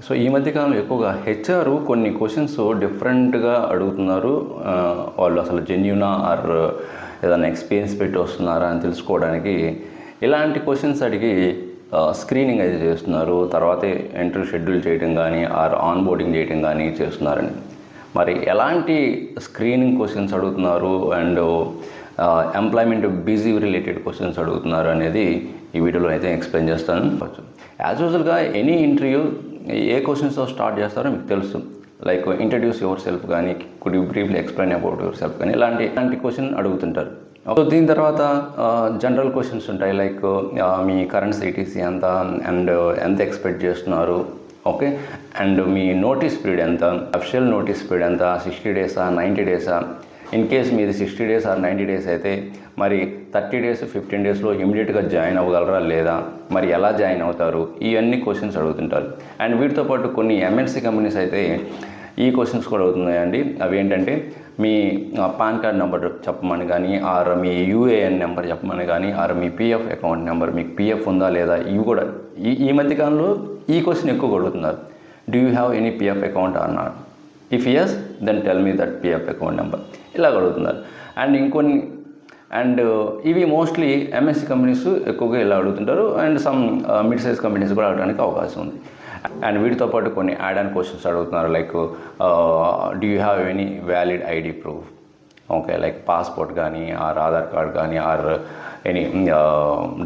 So ఈ మధ్య కాలంలో ఎక్కువగా హెచ్ఆర్ కొన్ని క్వశ్చన్స్ డిఫరెంట్గా అడుగుతున్నారు. వాళ్ళు అసలు జెన్యూనా ఆర్ ఏదైనా ఎక్స్పీరియన్స్ పెట్టి వస్తున్నారా అని తెలుసుకోవడానికి ఇలాంటి క్వశ్చన్స్ అడిగి స్క్రీనింగ్ అయితే చేస్తున్నారు. తర్వాతే ఇంటర్వ్యూ షెడ్యూల్ చేయడం కానీ ఆర్ ఆన్ బోర్డింగ్ చేయడం కానీ చేస్తున్నారని. మరి ఎలాంటి స్క్రీనింగ్ క్వశ్చన్స్ అడుగుతున్నారు and employment busy related questions అడుగుతున్నారు అనేది ఈ వీడియోలో అయితే ఎక్స్ప్లెయిన్ చేస్తాను. యాజ్ యూజువల్గా ఎనీ ఇంటర్వ్యూ ఏ క్వశ్చన్స్తో స్టార్ట్ చేస్తారో మీకు తెలుసు. లైక్ ఇంట్రడ్యూస్ యువర్ సెల్ఫ్ కానీ, could you briefly explain about your self కానీ ఇలాంటి క్వశ్చన్ అడుగుతుంటారు. సో దీని తర్వాత జనరల్ క్వశ్చన్స్ ఉంటాయి. లైక్ మీ కరెంట్ సిటీసీ ఎంత అండ్ ఎంత ఎక్స్పెక్ట్ చేస్తున్నారు, okay, and me notice period ఎంత, అఫిషియల్ నోటీస్ పీరియడ్ ఎంత, 60 డేసా 90 డేసా, ఇన్ కేస్ మీది 60 డేస్ ఆర్ 90 డేస్ అయితే మరి 30 డేస్ 15 డేస్లో ఇమీడియట్గా జాయిన్ అవ్వగలరా లేదా, మరి ఎలా జాయిన్ అవుతారు, ఇవన్నీ క్వశ్చన్స్ అడుగుతుంటారు. అండ్ వీటితో పాటు కొన్ని ఎంఎన్సీ కంపెనీస్ అయితే ఈ క్వశ్చన్స్ కూడా అవుతున్నాయండి. అవి ఏంటంటే మీ పాన్ కార్డ్ నెంబర్ చెప్పమని కానీ, ఆర్ మీ యూఏఎన్ నెంబర్ చెప్పమని కానీ, ఆర్ మీ పిఎఫ్ అకౌంట్ నెంబర్, మీకు పిఎఫ్ ఉందా లేదా, ఇవి కూడా ఈ మధ్యకాలంలో ఈ క్వశ్చన్ ఎక్కువగా అడుగుతున్నారు. Do you have any PF account or not, if yes then tell me that PF account number, ఇలా అడుగుతున్నారు. అండ్ ఇవి మోస్ట్లీ ఎంఎస్సి కంపెనీస్ ఎక్కువగా ఇలా అడుగుతుంటారు. And some mid size companies కూడా అడగడానికి అవకాశం ఉంది. అండ్ వీటితో పాటు కొన్ని యాడ్ ఆన్ క్వశ్చన్స్ అడుగుతున్నారు. Like do you have any valid ID proof, okay, like passport కానీ ఆర్ ఆధార్ కార్డ్ కానీ or any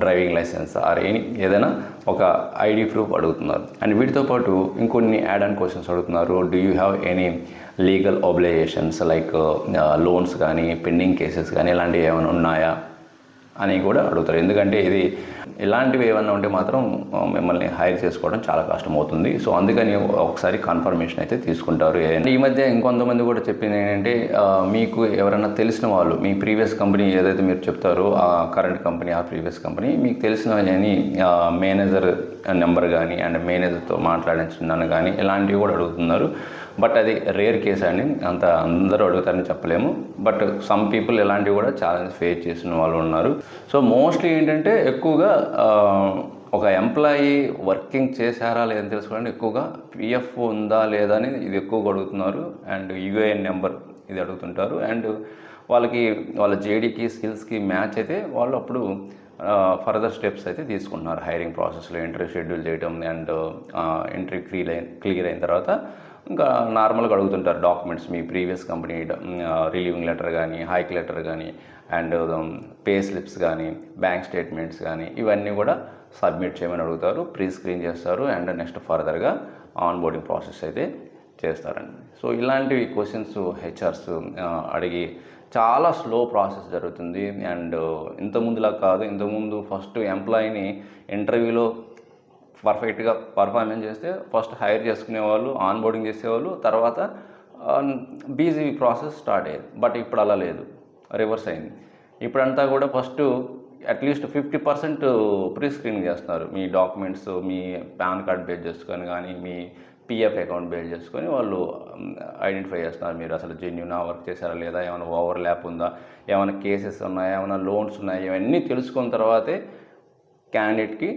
driving licence or ఏదైనా ఒక ఐడి ప్రూఫ్ అడుగుతున్నారు. అండ్ వీటితో పాటు ఇంకొన్ని యాడ్ ఆన్ క్వశ్చన్స్ అడుగుతున్నారు. Do you have any legal obligations like loans కానీ, పెండింగ్ కేసెస్ కానీ ఇలాంటివి ఏమైనా ఉన్నాయా అని కూడా అడుగుతారు. ఎందుకంటే ఇలాంటివి ఏమన్నా ఉంటే మాత్రం మిమ్మల్ని హైర్ చేసుకోవడం చాలా కష్టమవుతుంది. సో అందుకని ఒకసారి కన్ఫర్మేషన్ అయితే తీసుకుంటారు. ఈ మధ్య ఇంకొంతమంది కూడా చెప్పింది ఏంటంటే, మీకు ఎవరైనా తెలిసిన వాళ్ళు, మీ ప్రీవియస్ కంపెనీ ఏదైతే మీరు చెప్తారో ఆ కరెంట్ కంపెనీ ఆ ప్రీవియస్ కంపెనీ మీకు తెలిసిన మేనేజర్ నెంబర్ కానీ అండ్ మేనేజర్తో మాట్లాడించున్నాను కానీ ఇలాంటివి కూడా అడుగుతున్నారు. బట్ అది రేర్ కేస్ అండి, అంత అందరూ అడుగుతారని చెప్పలేము. బట్ సమ్ పీపుల్ ఇలాంటివి కూడా ఛాలెంజ్ ఫేస్ చేసిన వాళ్ళు ఉన్నారు. సో మోస్ట్లీ ఏంటంటే ఎక్కువగా ఒక ఎంప్లాయీ వర్కింగ్ చేశారా లేదని తెలుసుకోవాలంటే ఎక్కువగా పిఎఫ్ ఉందా లేదా అని ఇది ఎక్కువగా అడుగుతున్నారు. అండ్ యూఏఎన్ నెంబర్ ఇది అడుగుతుంటారు. అండ్ వాళ్ళ జేడీకి స్కిల్స్కి మ్యాచ్ అయితే వాళ్ళు అప్పుడు ఫర్దర్ స్టెప్స్ అయితే తీసుకుంటున్నారు హైరింగ్ ప్రాసెస్లో. ఇంటర్వ్యూ షెడ్యూల్ చేయడం అండ్ ఇంటర్వ్యూ క్లియర్ అయిన తర్వాత ఇంకా నార్మల్గా అడుగుతుంటారు డాక్యుమెంట్స్, మీ ప్రీవియస్ కంపెనీ రిలీవింగ్ లెటర్ కానీ, హైక్ లెటర్ కానీ, అండ్ పే స్లిప్స్ కానీ, బ్యాంక్ స్టేట్మెంట్స్ కానీ ఇవన్నీ కూడా సబ్మిట్ చేయమని అడుగుతారు. ప్రీ స్క్రీన్ చేస్తారు అండ్ నెక్స్ట్ ఫర్దర్గా ఆన్ బోర్డింగ్ ప్రాసెస్ అయితే చేస్తారండి. సో ఇలాంటివి క్వశ్చన్స్ హెచ్ఆర్స్ అడిగి చాలా స్లో ప్రాసెస్ జరుగుతుంది. అండ్ ఇంతకుముందులా కాదు. ఇంతకుముందు ఫస్ట్ ఎంప్లాయీని ఇంటర్వ్యూలో పర్ఫెక్ట్గా పర్ఫార్మెన్స్ చేస్తే ఫస్ట్ హైర్ చేసుకునేవాళ్ళు, ఆన్ బోర్డింగ్ చేసేవాళ్ళు, తర్వాత బీజీ ప్రాసెస్ స్టార్ట్ అయ్యేది. బట్ ఇప్పుడు అలా లేదు, రివర్స్ అయింది. ఇప్పుడంతా కూడా ఫస్ట్ అట్లీస్ట్ 50% ప్రీ స్క్రీనింగ్ చేస్తున్నారు. మీ డాక్యుమెంట్స్, మీ పాన్ కార్డ్ బేస్ చేసుకొని కానీ, మీ పిఎఫ్ అకౌంట్ బేస్ చేసుకొని వాళ్ళు ఐడెంటిఫై చేస్తున్నారు. మీరు అసలు జెన్యూనా, వర్క్ చేశారా లేదా, ఏమైనా ఓవర్ ల్యాప్ ఉందా, ఏమైనా కేసెస్ ఉన్నాయా, ఏమైనా లోన్స్ ఉన్నాయా, ఇవన్నీ తెలుసుకున్న తర్వాతే క్యాండిడేట్కి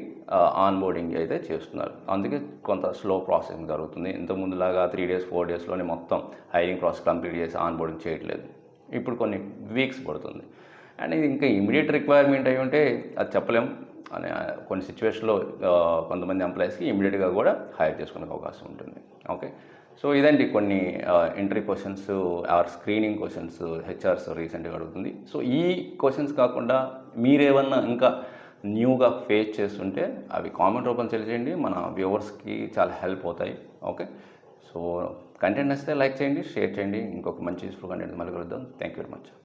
ఆన్ బోర్డింగ్ అయితే చేస్తున్నారు. అందుకే కొంత స్లో ప్రాసెసింగ్ జరుగుతుంది. ఇంతకుముందులాగా 3 days 4 daysలోనే మొత్తం హైరింగ్ ప్రాసెస్ కంప్లీట్ చేసి ఆన్ బోర్డింగ్ చేయట్లేదు. ఇప్పుడు కొన్ని వీక్స్ పడుతుంది. అండ్ ఇది ఇంకా ఇమీడియట్ రిక్వైర్మెంట్ అయి ఉంటే అది చెప్పలేము. కొన్ని సిచ్యువేషన్లో కొంతమంది ఎంప్లాయీస్కి ఇమీడియట్గా కూడా హైర్ చేసుకునే అవకాశం ఉంటుంది. ఓకే, సో ఇదండి కొన్ని interview questions or screening questions HRs రీసెంట్గా అడుగుతుంది. సో ఈ క్వశ్చన్స్ కాకుండా మీరేమన్నా ఇంకా న్యూగా ఫేస్ చేస్తుంటే అవి కామెంట్ రూపంలో తెలియజేయండి. మన వ్యూవర్స్కి చాలా హెల్ప్ అవుతాయి. ఓకే, సో కంటెంట్ నచ్చితే లైక్ చేయండి, షేర్ చేయండి. ఇంకొక మంచి యూస్ఫుల్ కంటెంట్ మళ్ళీ కలుద్దాం. Thank you very much.